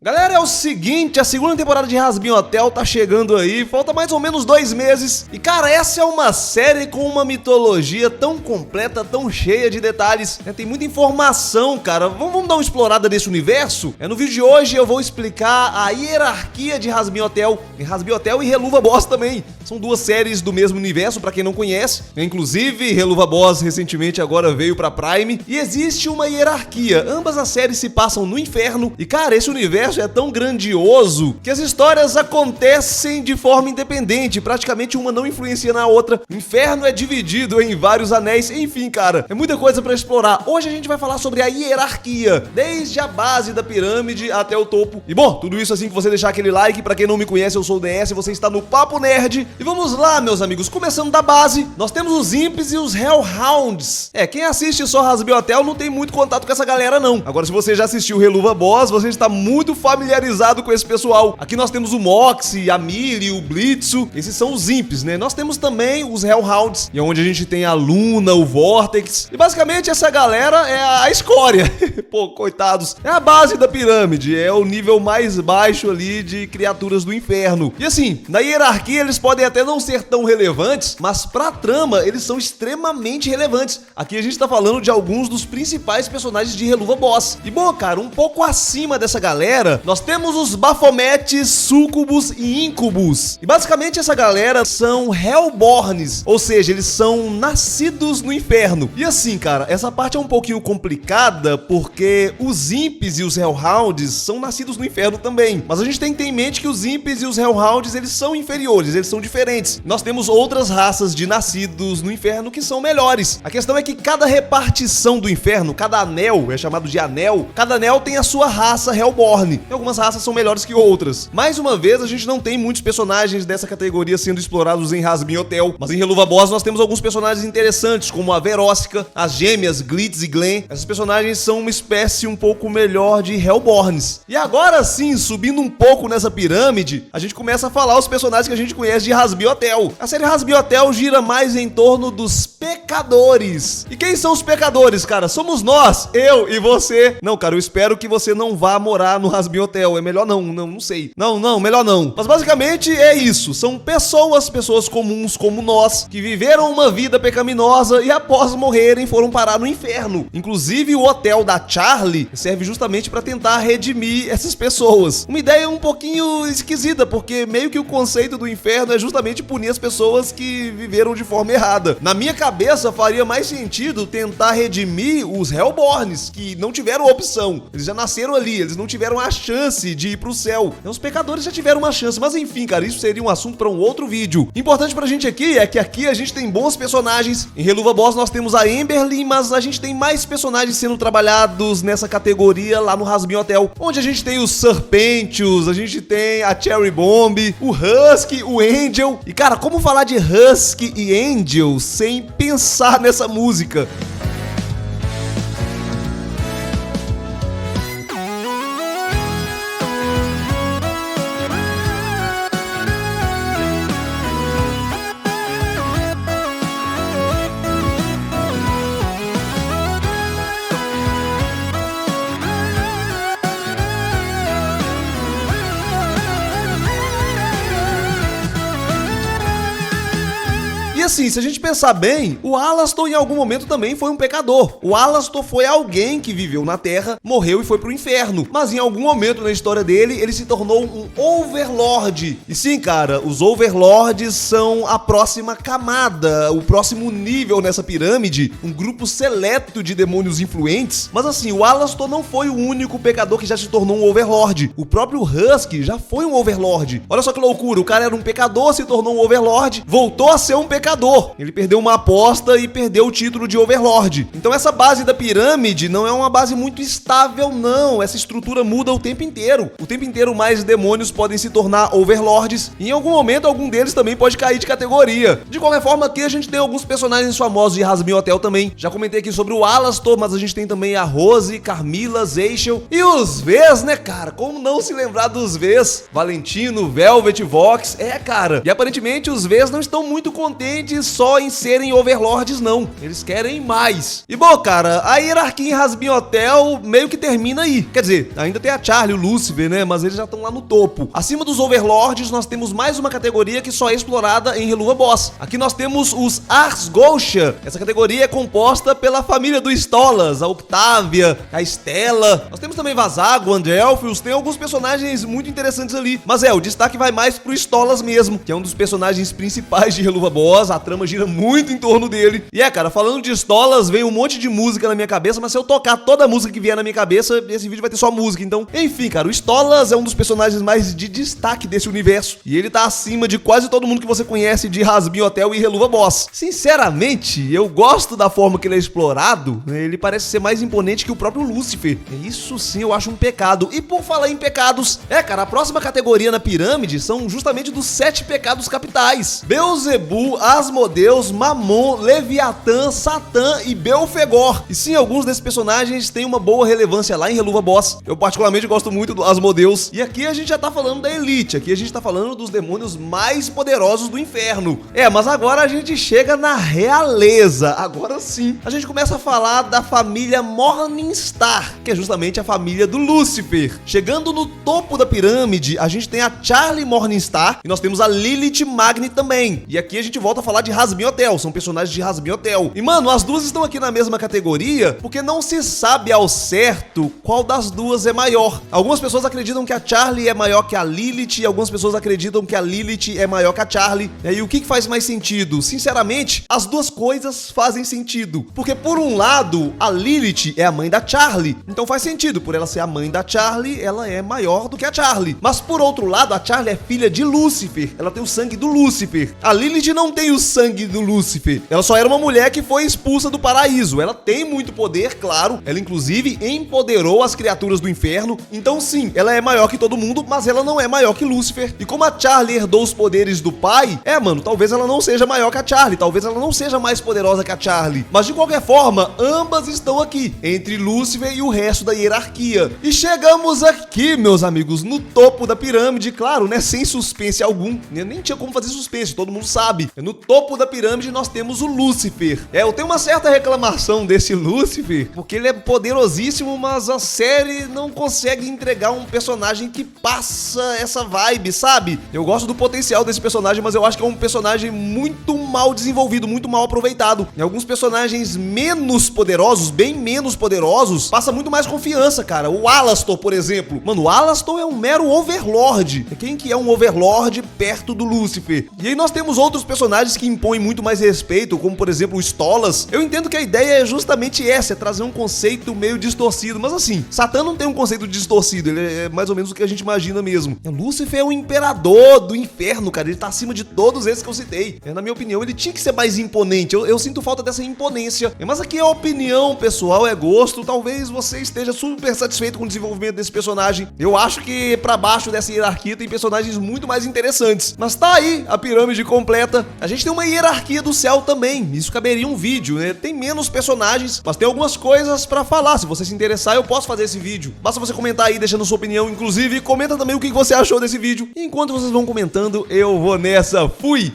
Galera, é o seguinte, a segunda temporada de Hazbin Hotel tá chegando aí, falta mais ou menos 2 meses. E cara, essa é uma série com uma mitologia tão completa, tão cheia de detalhes, né? Tem muita informação, cara. Vamos dar uma explorada nesse universo? No vídeo de hoje eu vou explicar a hierarquia de Hazbin Hotel, e Helluva Boss também. São duas séries do mesmo universo, pra quem não conhece. Inclusive, Helluva Boss recentemente agora veio pra Prime. E existe uma hierarquia, ambas as séries se passam no inferno. E cara, esse universo é tão grandioso que as histórias acontecem de forma independente, praticamente uma não influencia na outra. O inferno é dividido em vários anéis, enfim, cara, é muita coisa pra explorar. Hoje a gente vai falar sobre a hierarquia, desde a base da pirâmide até o topo. E bom, tudo isso assim que você deixar aquele like. Pra quem não me conhece, eu sou o DS, você está no Papo Nerd. E vamos lá, meus amigos, começando da base, nós temos os Imps e os Hellhounds. Quem assiste só Hazbin Hotel não tem muito contato com essa galera não. Agora, se você já assistiu Helluva Boss, você está muito familiarizado com esse pessoal. Aqui nós temos o Moxie, a Millie, o Blitzo. Esses são os Imps, né? Nós temos também os Hellhounds, e é onde a gente tem a Luna, o Vortex. E basicamente essa galera é a escória. Pô, coitados. É a base da pirâmide, é o nível mais baixo ali de criaturas do inferno. E assim, na hierarquia eles podem até não ser tão relevantes, mas pra trama eles são extremamente relevantes. Aqui a gente tá falando de alguns dos principais personagens de Helluva Boss. E bom, cara, um pouco acima dessa galera, nós temos os Bafometes, Súcubos e Incubus. E basicamente essa galera são Hellborns, ou seja, eles são nascidos no inferno. E assim, cara, essa parte é um pouquinho complicada porque os Imps e os Hellhounds são nascidos no inferno também. Mas a gente tem que ter em mente que os Imps e os Hellhounds, eles são inferiores, eles são diferentes. Nós temos outras raças de nascidos no inferno que são melhores. A questão é que cada repartição do inferno, cada anel, é chamado de anel, cada anel tem a sua raça Hellborn. E algumas raças são melhores que outras. Mais uma vez, a gente não tem muitos personagens dessa categoria sendo explorados em Hazbin Hotel, mas em Helluva Boss nós temos alguns personagens interessantes, como a Verósica, as gêmeas Glitz e Glenn. Essas personagens são uma espécie um pouco melhor de Hellborns. E agora sim, subindo um pouco nessa pirâmide, a gente começa a falar os personagens que a gente conhece de Hazbin Hotel. A série Hazbin Hotel gira mais em torno dos pecadores. E quem são os pecadores, cara? Somos nós, eu e você. Não, cara, eu espero que você não vá morar no Hazbin Hotel. É melhor não sei. Não, melhor não. Mas basicamente é isso. São pessoas comuns como nós, que viveram uma vida pecaminosa e após morrerem foram parar no inferno. Inclusive o hotel da Charlie serve justamente para tentar redimir essas pessoas. Uma ideia um pouquinho esquisita, porque meio que o conceito do inferno é justamente punir as pessoas que viveram de forma errada. Na minha cabeça faria mais sentido tentar redimir os Hellborns, que não tiveram opção. Eles já nasceram ali, eles não tiveram a chance de ir pro céu. Os pecadores já tiveram uma chance, mas enfim, cara, isso seria um assunto para um outro vídeo. Importante pra gente aqui é que aqui a gente tem bons personagens. Em Helluva Boss nós temos a Emberlyn, mas a gente tem mais personagens sendo trabalhados nessa categoria lá no Hazbin Hotel, onde a gente tem os Serpentius, a gente tem a Cherry Bomb, o Husky, o Angel. E cara, como falar de Husky e Angel sem pensar nessa música? Assim, se a gente pensar bem, o Alastor em algum momento também foi um pecador. O Alastor foi alguém que viveu na Terra, morreu e foi pro inferno. Mas em algum momento na história dele, ele se tornou um Overlord. E sim, cara, os Overlords são a próxima camada, o próximo nível nessa pirâmide, um grupo seleto de demônios influentes. Mas assim, o Alastor não foi o único pecador que já se tornou um Overlord. O próprio Husky já foi um Overlord. Olha só que loucura, o cara era um pecador, se tornou um Overlord, voltou a ser um pecador. Ele perdeu uma aposta e perdeu o título de Overlord. Então essa base da pirâmide não é uma base muito estável não, essa estrutura muda o tempo inteiro. O tempo inteiro mais demônios podem se tornar Overlords e em algum momento algum deles também pode cair de categoria. De qualquer forma, aqui a gente tem alguns personagens famosos de Hazbin Hotel também. Já comentei aqui sobre o Alastor, mas a gente tem também a Rose, Carmilla, Zeychel e os Vs, né, cara? Como não se lembrar dos Vs? Valentino, Velvet, Vox, cara. E aparentemente os Vs não estão muito contentes somente só em serem overlords, não. Eles querem mais. E bom, cara, a hierarquia em Hazbin Hotel meio que termina aí. Quer dizer, ainda tem a Charlie e o Lucifer, né? Mas eles já estão lá no topo. Acima dos overlords, nós temos mais uma categoria que só é explorada em Helluva Boss. Aqui nós temos os Ars Goetia. Essa categoria é composta pela família do Stolas, a Octavia, a Stella. Nós temos também Vazago, Andrelfius, tem alguns personagens muito interessantes ali. Mas o destaque vai mais pro Stolas mesmo, que é um dos personagens principais de Helluva Boss. A trama gira muito em torno dele. E cara, falando de Stolas, vem um monte de música na minha cabeça, mas se eu tocar toda a música que vier na minha cabeça, esse vídeo vai ter só música. Então, enfim, cara, o Stolas é um dos personagens mais de destaque desse universo. E ele tá acima de quase todo mundo que você conhece de Hazbin Hotel e Helluva Boss. Sinceramente, eu gosto da forma que ele é explorado. Ele parece ser mais imponente que o próprio Lucifer. Isso sim eu acho um pecado. E por falar em pecados, cara, a próxima categoria na pirâmide são justamente dos 7 pecados capitais: Beelzebub, Asmodeus, Mamon, Leviatã, Satã e Belfegor. E sim, alguns desses personagens têm uma boa relevância lá em Helluva Boss. Eu particularmente gosto muito do Asmodeus. E aqui a gente já tá falando da elite, aqui a gente tá falando dos demônios mais poderosos do inferno. Mas agora a gente chega na realeza. Agora sim, a gente começa a falar da família Morningstar, que é justamente a família do Lucifer. Chegando no topo da pirâmide, a gente tem a Charlie Morningstar e nós temos a Lilith Magni também. E aqui a gente volta a falar de Hazbin Hotel, são personagens de Hazbin Hotel. E mano, as duas estão aqui na mesma categoria porque não se sabe ao certo qual das duas é maior. Algumas pessoas acreditam que a Charlie é maior que a Lilith e algumas pessoas acreditam que a Lilith é maior que a Charlie. E o que faz mais sentido? Sinceramente, as duas coisas fazem sentido. Porque por um lado, a Lilith é a mãe da Charlie, então faz sentido, por ela ser a mãe da Charlie, ela é maior do que a Charlie. Mas por outro lado, a Charlie é filha de Lucifer, ela tem o sangue do Lucifer. A Lilith não tem o sangue do Lucifer, ela só era uma mulher que foi expulsa do paraíso. Ela tem muito poder, claro, ela inclusive empoderou as criaturas do inferno, então sim, ela é maior que todo mundo, mas ela não é maior que Lucifer. E como a Charlie herdou os poderes do pai, mano, talvez ela não seja maior que a Charlie, talvez ela não seja mais poderosa que a Charlie, mas de qualquer forma, ambas estão aqui, entre Lucifer e o resto da hierarquia. E chegamos aqui, meus amigos, no topo da pirâmide, claro, né, sem suspense algum, nem tinha como fazer suspense, todo mundo sabe. No topo da pirâmide nós temos o Lucifer. Eu tenho uma certa reclamação desse Lucifer, porque ele é poderosíssimo, mas a série não consegue entregar um personagem que passa essa vibe, sabe? Eu gosto do potencial desse personagem, mas eu acho que é um personagem muito mal desenvolvido, muito mal aproveitado. Em alguns personagens menos poderosos, bem menos poderosos, passa muito mais confiança, cara. O Alastor, por exemplo. Mano, o Alastor é um mero overlord. Quem que é um overlord perto do Lucifer? E aí nós temos outros personagens que impõem muito mais respeito, como por exemplo o Stolas. Eu entendo que a ideia é justamente essa, é trazer um conceito meio distorcido, mas assim, Satã não tem um conceito distorcido, ele é mais ou menos o que a gente imagina mesmo. O Lucifer é o imperador do inferno, cara, ele tá acima de todos esses que eu citei. Na minha opinião, ele tinha que ser mais imponente, eu sinto falta dessa imponência. Mas aqui é opinião pessoal, é gosto, talvez você esteja super satisfeito com o desenvolvimento desse personagem. Eu acho que pra baixo dessa hierarquia tem personagens muito mais interessantes. Mas tá aí a pirâmide completa. A gente tem uma hierarquia do céu também, isso caberia um vídeo, né? Tem menos personagens, mas tem algumas coisas pra falar. Se você se interessar, eu posso fazer esse vídeo. Basta você comentar aí, deixando sua opinião. Inclusive, comenta também o que você achou desse vídeo. E enquanto vocês vão comentando, eu vou nessa. Fui!